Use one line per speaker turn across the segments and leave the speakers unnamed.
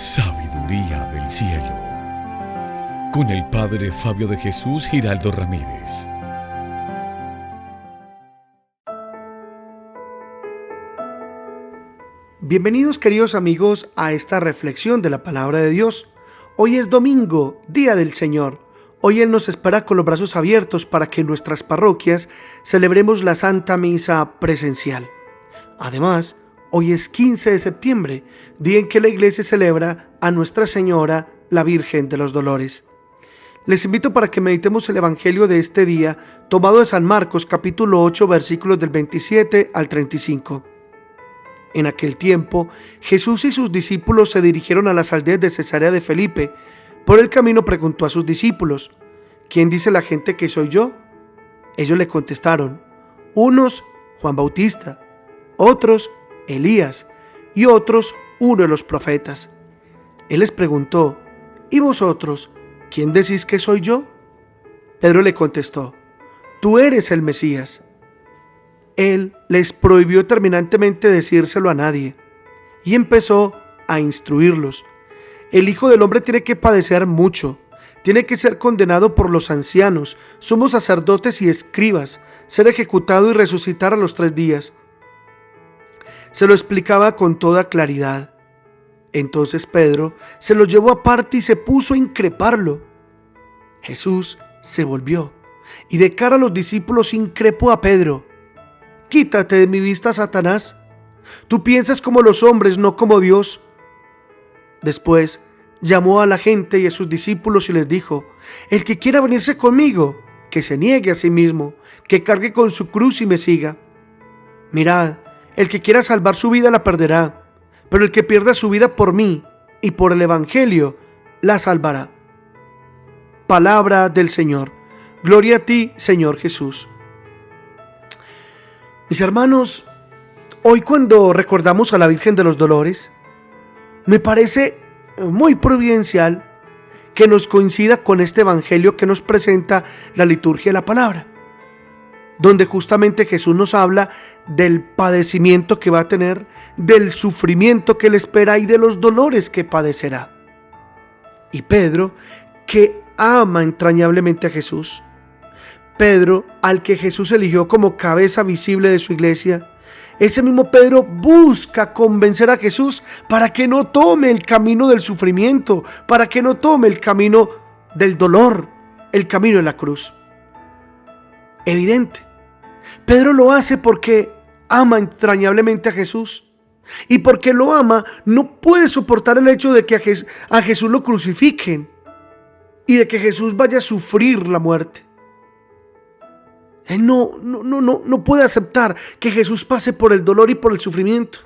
Sabiduría del cielo, con el Padre Fabio de Jesús Giraldo Ramírez.
Bienvenidos, queridos amigos, a esta reflexión de la palabra de Dios. Hoy es domingo, día del Señor. Hoy Él nos espera con los brazos abiertos para que en nuestras parroquias celebremos la Santa Misa presencial. Además, hoy es 15 de septiembre, día en que la Iglesia celebra a Nuestra Señora, la Virgen de los Dolores. Les invito para que meditemos el Evangelio de este día, tomado de San Marcos, capítulo 8, versículos del 27 al 35. En aquel tiempo, Jesús y sus discípulos se dirigieron a las aldeas de Cesarea de Felipe. Por el camino preguntó a sus discípulos: ¿quién dice la gente que soy yo? Ellos le contestaron: unos, Juan Bautista; otros, Elías; y otros, uno de los profetas. Él les preguntó: ¿y vosotros, quién decís que soy yo? Pedro le contestó: tú eres el Mesías. Él les prohibió terminantemente decírselo a nadie y empezó a instruirlos. El Hijo del Hombre tiene que padecer mucho, tiene que ser condenado por los ancianos, sumos sacerdotes y escribas, ser ejecutado y resucitar a los 3 días. Se lo explicaba con toda claridad. Entonces Pedro se lo llevó aparte y se puso a increparlo. Jesús se volvió y de cara a los discípulos increpó a Pedro: quítate de mi vista, Satanás. Tú piensas como los hombres, no como Dios. Después llamó a la gente y a sus discípulos y les dijo: el que quiera venirse conmigo, que se niegue a sí mismo, que cargue con su cruz y me siga. Mirad, el que quiera salvar su vida la perderá, pero el que pierda su vida por mí y por el Evangelio la salvará. Palabra del Señor. Gloria a ti, Señor Jesús. Mis hermanos, hoy cuando recordamos a la Virgen de los Dolores, me parece muy providencial que nos coincida con este Evangelio que nos presenta la liturgia de la palabra, donde justamente Jesús nos habla del padecimiento que va a tener, del sufrimiento que le espera y de los dolores que padecerá. Y Pedro, que ama entrañablemente a Jesús, Pedro, al que Jesús eligió como cabeza visible de su iglesia, ese mismo Pedro busca convencer a Jesús para que no tome el camino del sufrimiento, para que no tome el camino del dolor, el camino de la cruz. Evidente, Pedro lo hace porque ama entrañablemente a Jesús, y porque lo ama no puede soportar el hecho de que a Jesús lo crucifiquen y de que Jesús vaya a sufrir la muerte. Él no puede aceptar que Jesús pase por el dolor y por el sufrimiento.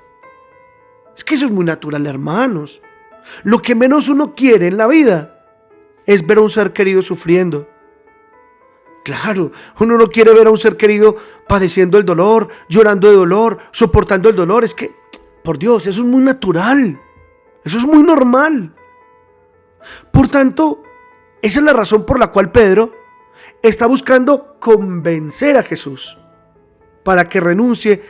Es que eso es muy natural, hermanos. Lo que menos uno quiere en la vida es ver a un ser querido sufriendo. Claro, uno no quiere ver a un ser querido padeciendo el dolor, llorando de dolor, soportando el dolor. Es que, por Dios, eso es muy natural. Eso es muy normal. Por tanto, esa es la razón por la cual Pedro está buscando convencer a Jesús para que renuncie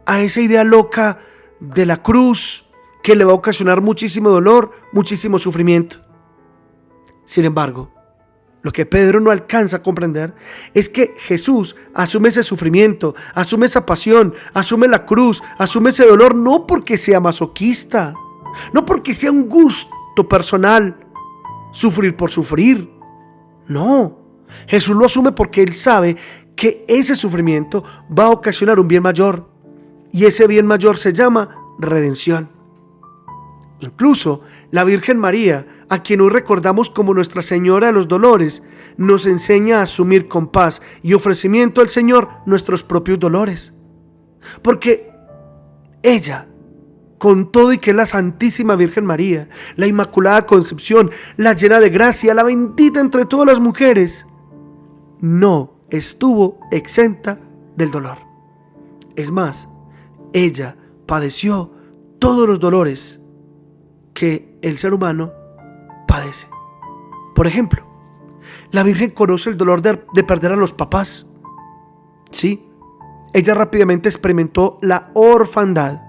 a esa idea loca de la cruz que le va a ocasionar muchísimo dolor, muchísimo sufrimiento. Sin embargo, lo que Pedro no alcanza a comprender es que Jesús asume ese sufrimiento, asume esa pasión, asume la cruz, asume ese dolor no porque sea masoquista, no porque sea un gusto personal, sufrir por sufrir. No. Jesús lo asume porque Él sabe que ese sufrimiento va a ocasionar un bien mayor, y ese bien mayor se llama redención. Incluso la Virgen María, a quien hoy recordamos como Nuestra Señora de los Dolores, nos enseña a asumir con paz y ofrecimiento al Señor nuestros propios dolores. Porque ella, con todo y que es la Santísima Virgen María, la Inmaculada Concepción, la llena de gracia, la bendita entre todas las mujeres, no estuvo exenta del dolor. Es más, ella padeció todos los dolores que el ser humano padece. Por ejemplo, la Virgen conoce el dolor de perder a los papás. Sí, ella rápidamente experimentó la orfandad.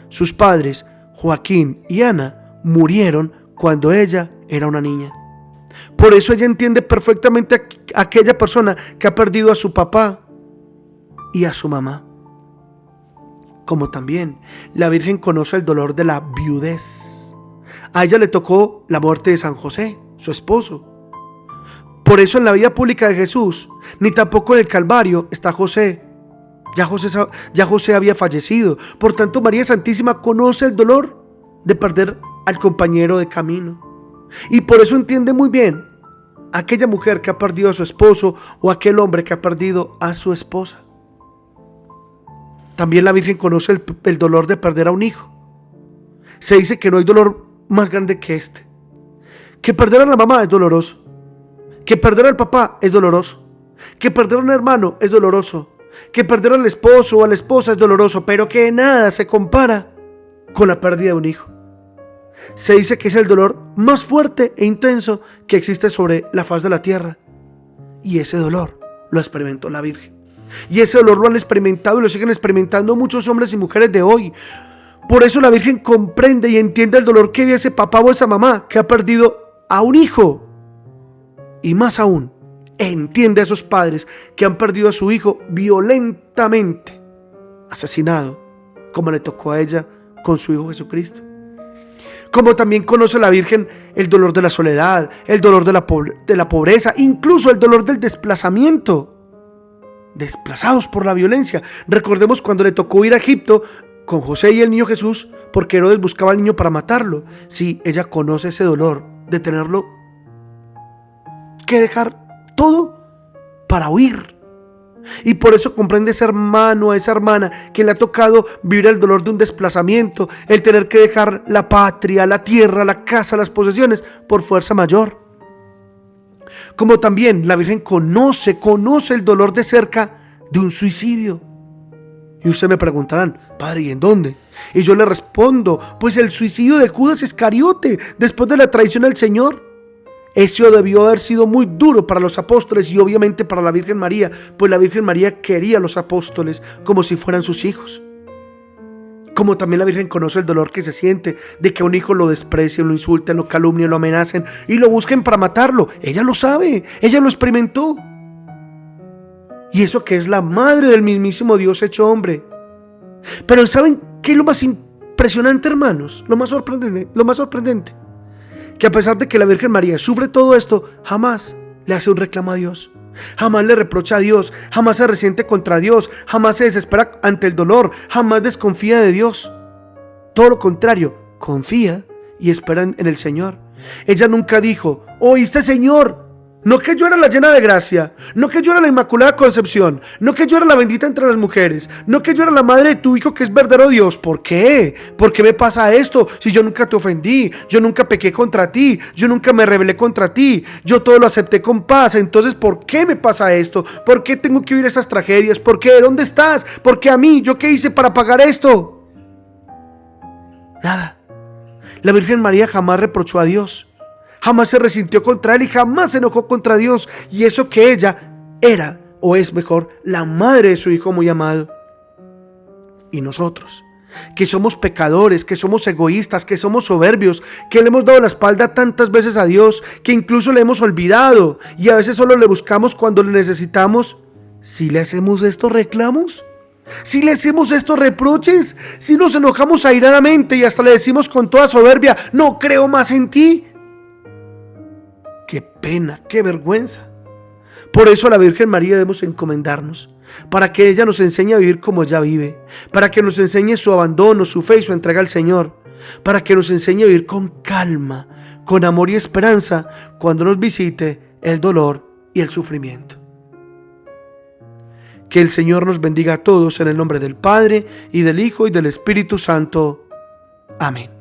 Sus padres, Joaquín y Ana, murieron cuando ella era una niña. Por eso ella entiende perfectamente a aquella persona que ha perdido a su papá y a su mamá. Como también la Virgen conoce el dolor de la viudez. A ella le tocó la muerte de San José, su esposo. Por eso en la vida pública de Jesús, ni tampoco en el Calvario, está José. Ya José había fallecido. Por tanto, María Santísima conoce el dolor de perder al compañero de camino. Y por eso entiende muy bien a aquella mujer que ha perdido a su esposo o aquel hombre que ha perdido a su esposa. También la Virgen conoce el dolor de perder a un hijo. Se dice que no hay dolor más grande que este. Que perder a la mamá es doloroso. Que perder al papá es doloroso. Que perder a un hermano es doloroso. Que perder al esposo o a la esposa es doloroso. Pero que nada se compara con la pérdida de un hijo. Se dice que es el dolor más fuerte e intenso que existe sobre la faz de la tierra. Y ese dolor lo experimentó la Virgen. Y ese dolor lo han experimentado y lo siguen experimentando muchos hombres y mujeres de hoy. Por eso la Virgen comprende y entiende el dolor que vive ese papá o esa mamá que ha perdido a un hijo. Y más aún, entiende a esos padres que han perdido a su hijo violentamente asesinado, como le tocó a ella con su hijo Jesucristo. Como también conoce la Virgen el dolor de la soledad, el dolor de la pobreza, incluso el dolor del desplazamiento. Desplazados por la violencia. Recordemos cuando le tocó ir a Egipto con José y el niño Jesús, porque Herodes buscaba al niño para matarlo. Sí, ella conoce ese dolor de tenerlo que dejar todo para huir. Y por eso comprende ese hermano, a esa hermana que le ha tocado vivir el dolor de un desplazamiento, el tener que dejar la patria, la tierra, la casa, las posesiones por fuerza mayor. Como también la Virgen conoce el dolor de cerca de un suicidio. Y ustedes me preguntarán, padre, ¿y en dónde? Y yo le respondo, pues el suicidio de Judas Iscariote, después de la traición al Señor. Eso debió haber sido muy duro para los apóstoles y obviamente para la Virgen María, pues la Virgen María quería a los apóstoles como si fueran sus hijos. Como también la Virgen conoce el dolor que se siente de que a un hijo lo desprecien, lo insulten, lo calumnien, lo amenacen y lo busquen para matarlo. Ella lo sabe, ella lo experimentó. Y eso que es la madre del mismísimo Dios hecho hombre. Pero ¿saben qué es lo más impresionante, hermanos? Lo más sorprendente. Que a pesar de que la Virgen María sufre todo esto, jamás le hace un reclamo a Dios. Jamás le reprocha a Dios, jamás se resiente contra Dios, jamás se desespera ante el dolor, jamás desconfía de Dios. Todo lo contrario, confía y espera en el Señor. Ella nunca dijo, ¿oíste, Señor? No que yo era la llena de gracia, no que yo era la Inmaculada Concepción, no que yo era la bendita entre las mujeres, no que yo era la madre de tu hijo que es verdadero Dios. ¿Por qué? ¿Por qué me pasa esto? Si yo nunca te ofendí, yo nunca pequé contra ti, yo nunca me rebelé contra ti, yo todo lo acepté con paz. Entonces, ¿por qué me pasa esto? ¿Por qué tengo que vivir esas tragedias? ¿Por qué? ¿Dónde estás? ¿Por qué a mí? ¿Yo qué hice para pagar esto? Nada. La Virgen María jamás reprochó a Dios. Jamás se resintió contra él y jamás se enojó contra Dios. Y eso que ella era, o es mejor, la madre de su hijo muy amado. Y nosotros, que somos pecadores, que somos egoístas, que somos soberbios, que le hemos dado la espalda tantas veces a Dios, que incluso le hemos olvidado y a veces solo le buscamos cuando le necesitamos, ¿si le hacemos estos reclamos? Si le hacemos estos reproches, si nos enojamos airadamente y hasta le decimos con toda soberbia, no creo más en ti. ¡Qué pena, qué vergüenza! Por eso a la Virgen María debemos encomendarnos, para que ella nos enseñe a vivir como ella vive, para que nos enseñe su abandono, su fe y su entrega al Señor, para que nos enseñe a vivir con calma, con amor y esperanza cuando nos visite el dolor y el sufrimiento. Que el Señor nos bendiga a todos en el nombre del Padre, y del Hijo, y del Espíritu Santo. Amén.